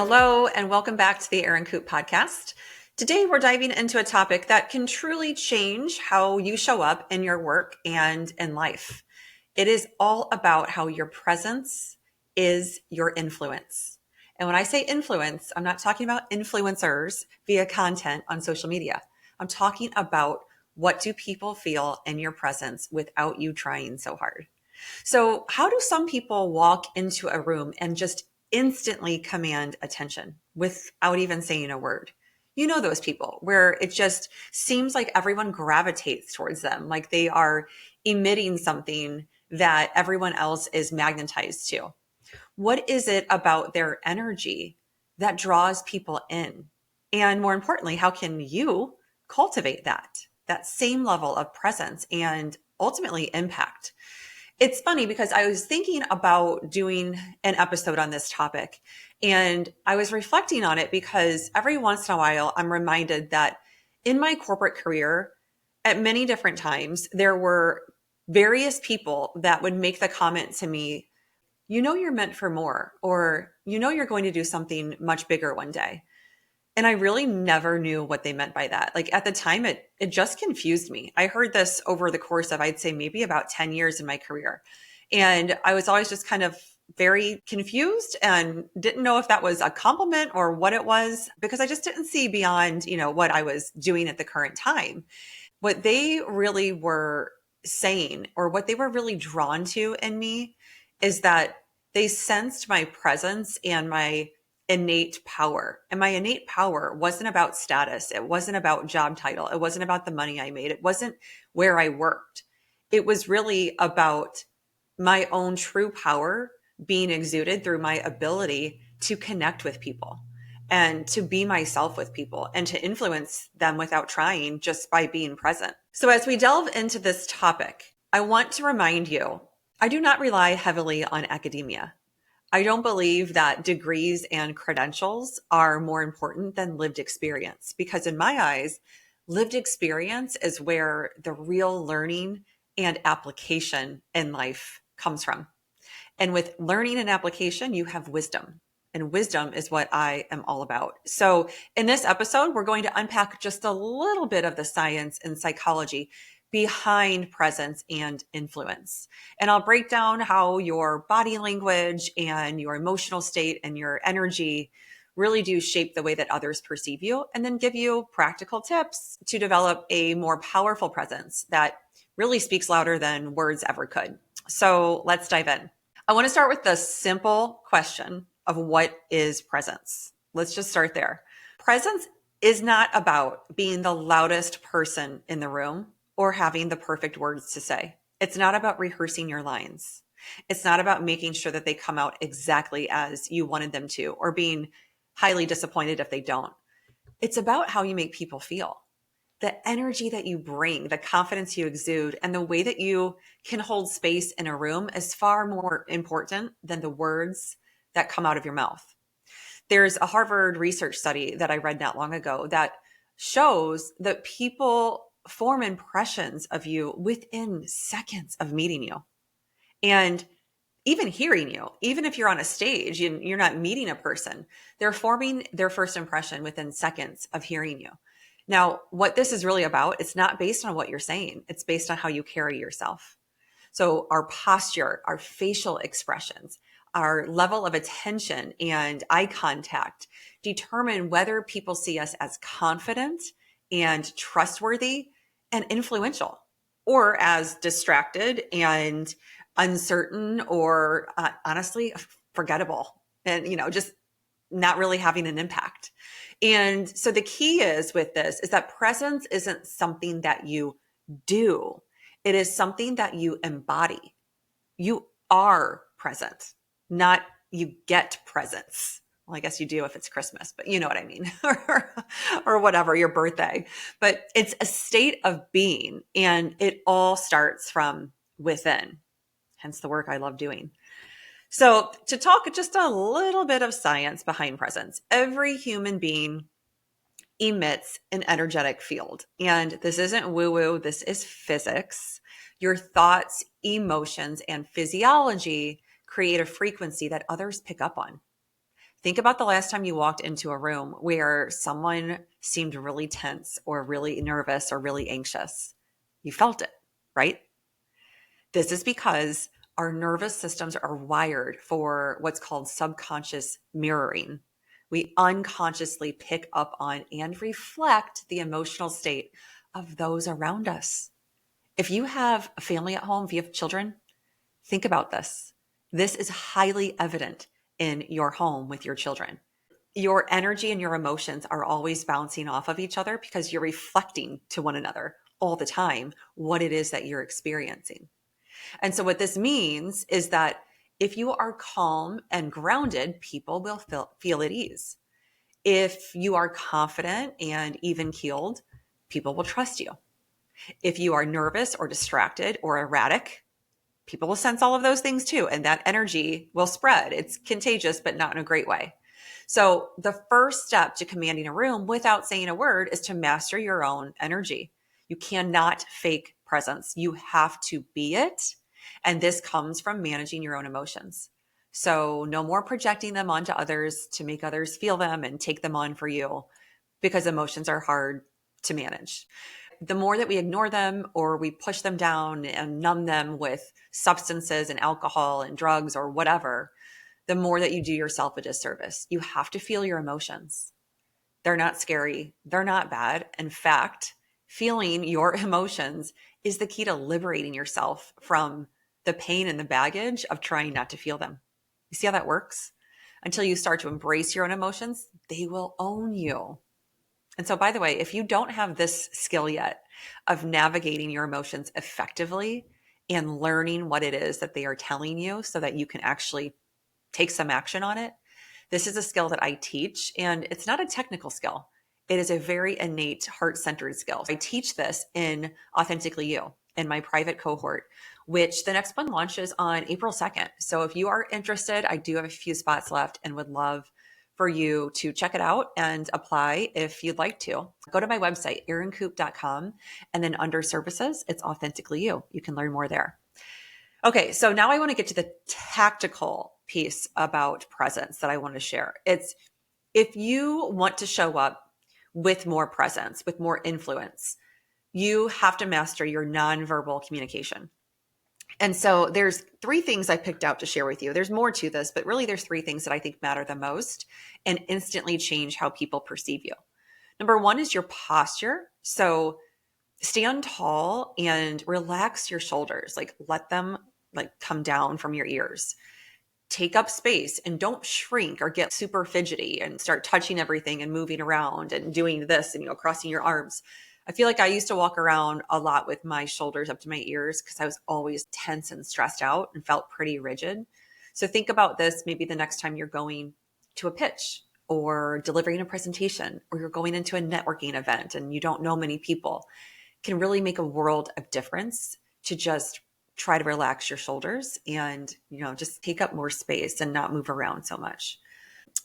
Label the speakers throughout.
Speaker 1: Hello, and welcome back to the Erin Coupe podcast. Today, we're diving into a topic that can truly change how you show up in your work and in life. It is all about how your presence is your influence. And when I say influence, I'm not talking about influencers via content on social media. I'm talking about what do people feel in your presence without you trying so hard. So, how do some people walk into a room and just instantly command attention without even saying a word? You know, those people where it just seems like everyone gravitates towards them, like they are emitting something that everyone else is magnetized to. What is it about their energy that draws people in? And more importantly, how can you cultivate that same level of presence and ultimately impact? It's funny because I was thinking about doing an episode on this topic, and I was reflecting on it because every once in a while I'm reminded that in my corporate career, at many different times, there were various people that would make the comment to me, you know, you're meant for more, or you know, you're going to do something much bigger one day. And I really never knew what they meant by that. Like at the time, it just confused me. I heard this over the course of, I'd say maybe about 10 years in my career. And I was always just kind of very confused and didn't know if that was a compliment or what it was, because I just didn't see beyond, what I was doing at the current time. What they really were saying, or what they were really drawn to in me, is that they sensed my presence and my innate power. And my innate power wasn't about status. It wasn't about job title. It wasn't about the money I made. It wasn't where I worked. It was really about my own true power being exuded through my ability to connect with people and to be myself with people and to influence them without trying, just by being present. So as we delve into this topic, I want to remind you, I do not rely heavily on academia. I don't believe that degrees and credentials are more important than lived experience, because in my eyes, lived experience is where the real learning and application in life comes from. And with learning and application, you have wisdom. And wisdom is what I am all about. So in this episode, we're going to unpack just a little bit of the science and psychology behind presence and influence. And I'll break down how your body language and your emotional state and your energy really do shape the way that others perceive you, and then give you practical tips to develop a more powerful presence that really speaks louder than words ever could. So let's dive in. I want to start with the simple question of what is presence. Let's just start there. Presence is not about being the loudest person in the room or having the perfect words to say. It's not about rehearsing your lines. It's not about making sure that they come out exactly as you wanted them to, or being highly disappointed if they don't. It's about how you make people feel. The energy that you bring, the confidence you exude, and the way that you can hold space in a room is far more important than the words that come out of your mouth. There's a Harvard research study that I read not long ago that shows that people form impressions of you within seconds of meeting you. And even hearing you, even if you're on a stage and you're not meeting a person, they're forming their first impression within seconds of hearing you. Now, what this is really about, it's not based on what you're saying. It's based on how you carry yourself. So our posture, our facial expressions, our level of attention and eye contact determine whether people see us as confident and trustworthy and influential, or as distracted and uncertain, or honestly forgettable, and just not really having an impact. And so the key is with this is that presence isn't something that you do. It is something that you embody. You are present, not you get presents. Well, I guess you do if it's Christmas, but you know what I mean, or whatever, your birthday. But it's a state of being, and it all starts from within, hence the work I love doing. So to talk just a little bit of science behind presence, every human being emits an energetic field. And this isn't woo-woo, this is physics. Your thoughts, emotions, and physiology create a frequency that others pick up on. Think about the last time you walked into a room where someone seemed really tense or really nervous or really anxious. You felt it, right? This is because our nervous systems are wired for what's called subconscious mirroring. We unconsciously pick up on and reflect the emotional state of those around us. If you have a family at home, if you have children, think about this. This is highly evident in your home with your children. Your energy and your emotions are always bouncing off of each other because you're reflecting to one another all the time what it is that you're experiencing. And so, what this means is that if you are calm and grounded, people will feel at ease. If you are confident and even keeled, people will trust you. If you are nervous or distracted or erratic, people will sense all of those things too. And that energy will spread. It's contagious, but not in a great way. So the first step to commanding a room without saying a word is to master your own energy. You cannot fake presence. You have to be it. And this comes from managing your own emotions. So no more projecting them onto others to make others feel them and take them on for you, because emotions are hard to manage. The more that we ignore them or we push them down and numb them with substances and alcohol and drugs or whatever, the more that you do yourself a disservice. You have to feel your emotions. They're not scary. They're not bad. In fact, feeling your emotions is the key to liberating yourself from the pain and the baggage of trying not to feel them. You see how that works? Until you start to embrace your own emotions, they will own you. And so, by the way, if you don't have this skill yet of navigating your emotions effectively and learning what it is that they are telling you so that you can actually take some action on it, this is a skill that I teach, and it's not a technical skill. It is a very innate, heart-centered skill. I teach this in Authentically You in my private cohort, which the next one launches on April 2nd. So if you are interested, I do have a few spots left and would love for you to check it out and apply if you'd like to. Go to my website, erincoupe.com, and then under services, it's Authentically You. You can learn more there. Okay, so now I want to get to the tactical piece about presence that I want to share. It's if you want to show up with more presence, with more influence, you have to master your nonverbal communication. And so there's three things I picked out to share with you. There's more to this, but really there's three things that I think matter the most and instantly change how people perceive you. Number one is your posture. So stand tall and relax your shoulders, like let them like come down from your ears. Take up space and don't shrink or get super fidgety and start touching everything and moving around and doing this and crossing your arms. I feel like I used to walk around a lot with my shoulders up to my ears because I was always tense and stressed out and felt pretty rigid. So think about this maybe the next time you're going to a pitch or delivering a presentation or you're going into a networking event and you don't know many people. It can really make a world of difference to just try to relax your shoulders and, just take up more space and not move around so much.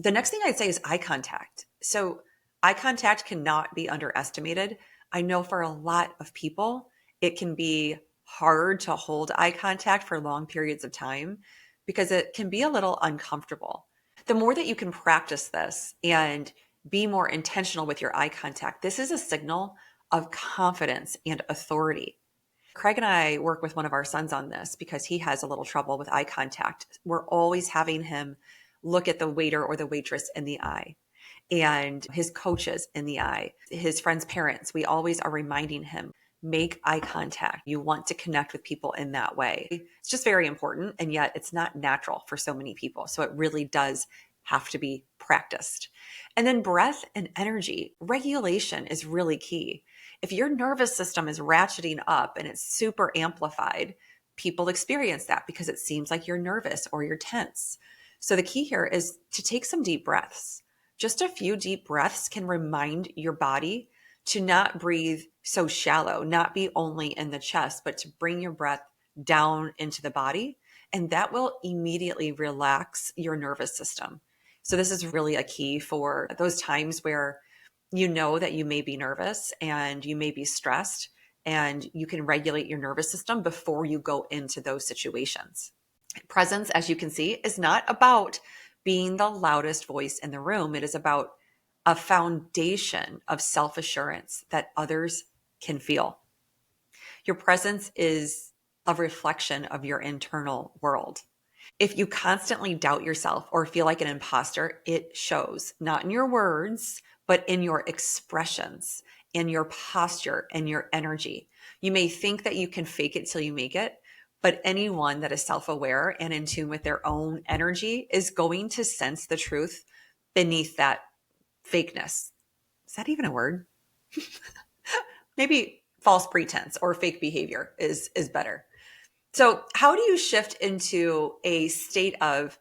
Speaker 1: The next thing I'd say is eye contact. So eye contact cannot be underestimated. I know for a lot of people, it can be hard to hold eye contact for long periods of time because it can be a little uncomfortable. The more that you can practice this and be more intentional with your eye contact, this is a signal of confidence and authority. Craig and I work with one of our sons on this because he has a little trouble with eye contact. We're always having him look at the waiter or the waitress in the eye and his coaches in the eye, his friends' parents. We always are reminding him, make eye contact. You want to connect with people in that way. It's just very important. And yet it's not natural for so many people. So it really does have to be practiced. And then breath and energy regulation is really key. If your nervous system is ratcheting up and it's super amplified, people experience that because it seems like you're nervous or you're tense. So the key here is to take some deep breaths. Just a few deep breaths can remind your body to not breathe so shallow, not be only in the chest, but to bring your breath down into the body. And that will immediately relax your nervous system. So this is really a key for those times where you know that you may be nervous and you may be stressed, and you can regulate your nervous system before you go into those situations. Presence, as you can see, is not about being the loudest voice in the room. It is about a foundation of self-assurance that others can feel. Your presence is a reflection of your internal world. If you constantly doubt yourself or feel like an imposter, it shows not in your words, but in your expressions, in your posture, and your energy. You may think that you can fake it till you make it, but anyone that is self-aware and in tune with their own energy is going to sense the truth beneath that fakeness. Is that even a word? Maybe false pretense or fake behavior is better. So, how do you shift into a state of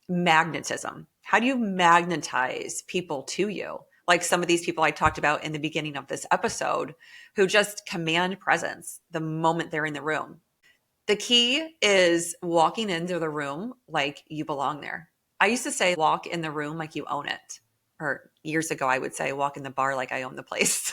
Speaker 1: magnetism? How do you magnetize people to you? Like some of these people I talked about in the beginning of this episode who just command presence the moment they're in the room. The key is walking into the room like you belong there. I used to say, walk in the room like you own it. Or years ago, I would say, walk in the bar like I own the place.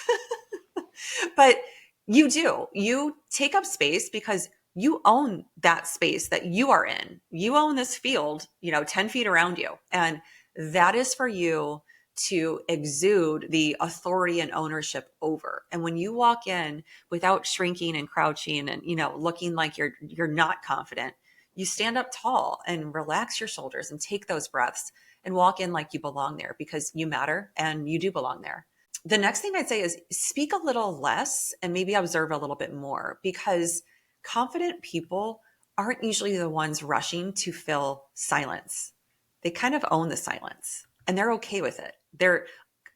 Speaker 1: But you do. You take up space because you own that space that you are in. You own this field, 10 feet around you. And that is for you to exude the authority and ownership over. And when you walk in without shrinking and crouching and, looking like you're not confident, you stand up tall and relax your shoulders and take those breaths and walk in like you belong there because you matter and you do belong there. The next thing I'd say is speak a little less and maybe observe a little bit more, because confident people aren't usually the ones rushing to fill silence. They kind of own the silence and they're okay with it. They're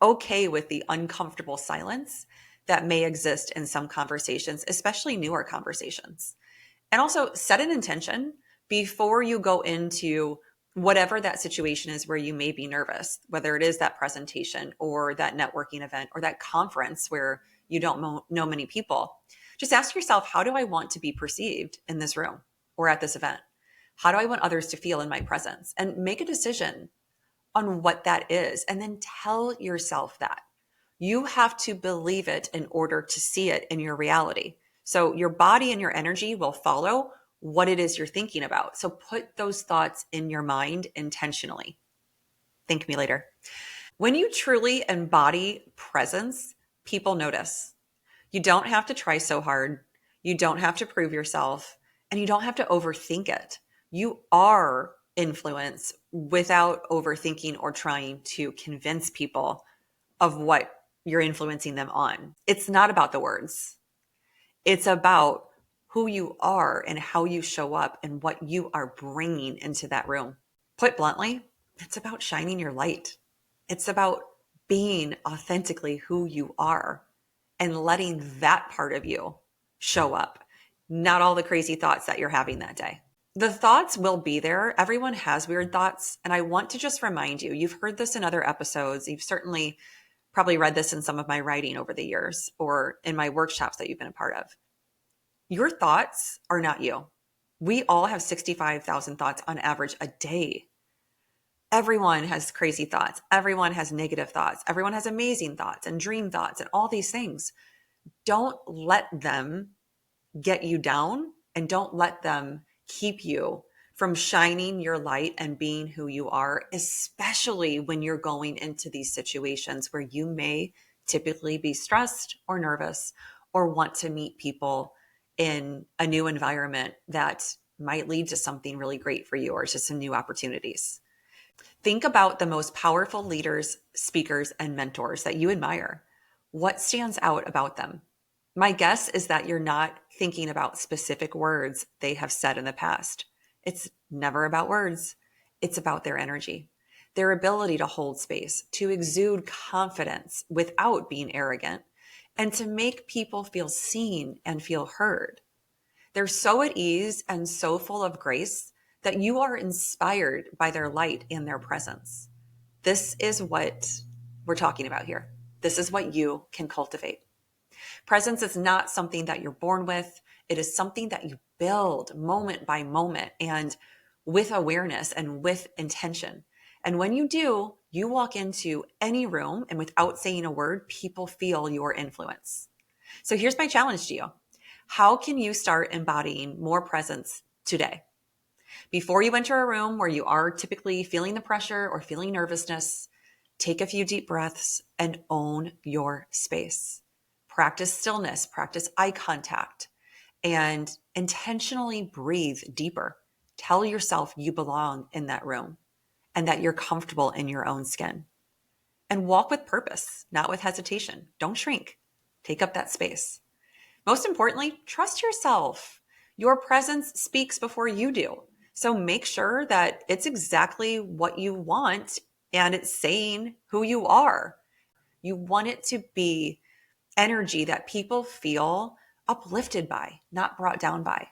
Speaker 1: okay with the uncomfortable silence that may exist in some conversations, especially newer conversations. And also set an intention before you go into whatever that situation is where you may be nervous, whether it is that presentation or that networking event or that conference where you don't know many people. Just ask yourself, how do I want to be perceived in this room or at this event? How do I want others to feel in my presence? And make a decision on what that is. And then tell yourself that. You have to believe it in order to see it in your reality. So your body and your energy will follow what it is you're thinking about. So put those thoughts in your mind intentionally. Thank me later. When you truly embody presence, people notice. You don't have to try so hard. You don't have to prove yourself, and you don't have to overthink it. You are influence without overthinking or trying to convince people of what you're influencing them on. It's not about the words. It's about who you are and how you show up and what you are bringing into that room. Put bluntly, it's about shining your light. It's about being authentically who you are and letting that part of you show up, not all the crazy thoughts that you're having that day. The thoughts will be there. Everyone has weird thoughts. And I want to just remind you, you've heard this in other episodes. You've certainly probably read this in some of my writing over the years or in my workshops that you've been a part of. Your thoughts are not you. We all have 65,000 thoughts on average a day. Everyone has crazy thoughts. Everyone has negative thoughts. Everyone has amazing thoughts and dream thoughts and all these things. Don't let them get you down, and don't let them keep you from shining your light and being who you are, especially when you're going into these situations where you may typically be stressed or nervous or want to meet people in a new environment that might lead to something really great for you or just some new opportunities. Think about the most powerful leaders, speakers, and mentors that you admire. What stands out about them? My guess is that you're not thinking about specific words they have said in the past. It's never about words. It's about their energy, their ability to hold space, to exude confidence without being arrogant, and to make people feel seen and feel heard. They're so at ease and so full of grace that you are inspired by their light and their presence. This is what we're talking about here. This is what you can cultivate. Presence is not something that you're born with. It is something that you build moment by moment and with awareness and with intention. And when you do, you walk into any room and without saying a word, people feel your influence. So here's my challenge to you. How can you start embodying more presence today? Before you enter a room where you are typically feeling the pressure or feeling nervousness, take a few deep breaths and own your space. Practice stillness, practice eye contact, and intentionally breathe deeper. Tell yourself you belong in that room and that you're comfortable in your own skin. And walk with purpose, not with hesitation. Don't shrink. Take up that space. Most importantly, trust yourself. Your presence speaks before you do. So make sure that it's exactly what you want and it's saying who you are. You want it to be energy that people feel uplifted by, not brought down by.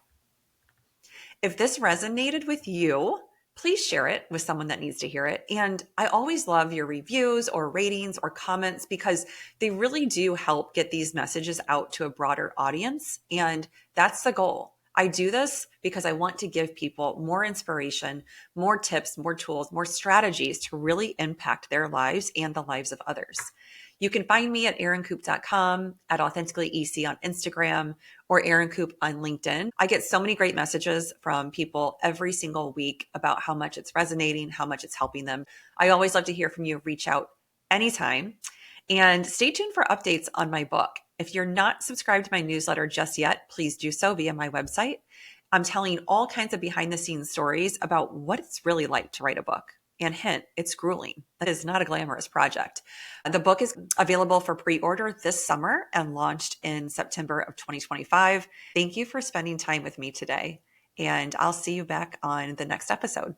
Speaker 1: If this resonated with you, please share it with someone that needs to hear it. And I always love your reviews or ratings or comments because they really do help get these messages out to a broader audience. And that's the goal. I do this because I want to give people more inspiration, more tips, more tools, more strategies to really impact their lives and the lives of others. You can find me at erincoupe.com, at AuthenticallyEC on Instagram, or Erin Coupe on LinkedIn. I get so many great messages from people every single week about how much it's resonating, how much it's helping them. I always love to hear from you. Reach out anytime. And stay tuned for updates on my book. If you're not subscribed to my newsletter just yet, please do so via my website. I'm telling all kinds of behind the scenes stories about what it's really like to write a book. And hint, it's grueling. That is not a glamorous project. The book is available for pre-order this summer and launched in September of 2025. Thank you for spending time with me today. And I'll see you back on the next episode.